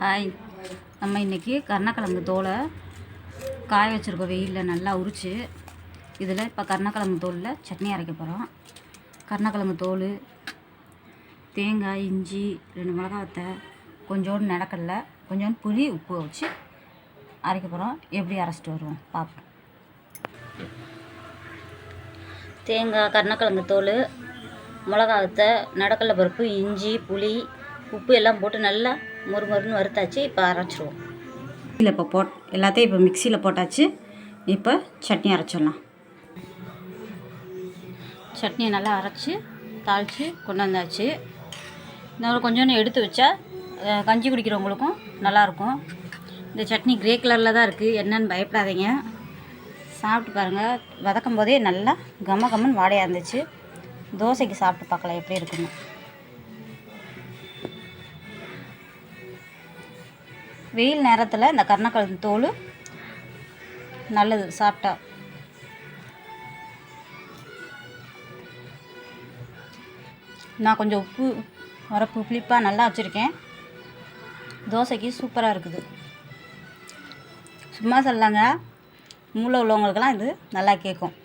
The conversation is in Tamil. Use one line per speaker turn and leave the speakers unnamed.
ஹாய், நம்ம இன்றைக்கி கருணக்கிழங்கு தோலை காய வச்சுருக்கோம். வெயிலில் நல்லா உரித்து இதில் இப்போ கருணக்கிழங்கு தோலில் சட்னி அரைக்க போகிறோம். கருணக்கிழங்கு தோல், தேங்காய், இஞ்சி, 2 மிளகா வத்தை, கொஞ்சோண்டு நிலக்கடலை, கொஞ்சோண்டு புளி, உப்பு வச்சு அரைக்க போகிறோம். எப்படி அரைச்சிட்டு வருவோம் பார்ப்போம். தேங்காய், கருணக்கிழங்கு தோல், மிளகா வத்தை, நடக்கடலை பருப்பு, இஞ்சி, புளி, உப்பு எல்லாம் போட்டு நல்லா மொறுமொறுன்னு வறுத்தாச்சு. இப்போ அரைச்சிடுவோம். இப்போ எல்லாத்தையும் இப்போ மிக்சியில் போட்டாச்சு. இப்போ சட்னி அரைச்சிடலாம். சட்னியை நல்லா அரைச்சி தாளித்து கொண்டு வந்தாச்சு. இன்னொரு கொஞ்சோண்டு எடுத்து வச்சா கஞ்சி குடிக்கிறவங்களுக்கும் நல்லாயிருக்கும். இந்த சட்னி கிரே கலரில் தான் இருக்குது, என்னன்னு பயப்படாதீங்க. சாப்பிட்டு பாருங்கள். வதக்கும் போதே நல்லா கம்மன்னு வாடையாக இருந்துச்சு. தோசைக்கு சாப்பிட்டு பார்க்கலாம் எப்படி இருக்குன்னு. வெயில் நேரத்தில் இந்த கருணக்கிழங்கு தோல் நல்லது சாப்பிட்டா. நான் கொஞ்சம் உப்பு வரப்பு புளிப்பாக நல்லா வச்சுருக்கேன். தோசைக்கு சூப்பராக இருக்குது. சும்மா சொல்லலாங்க, மூளை உள்ளவங்களுக்கெல்லாம் இது நல்லா கேட்கும்.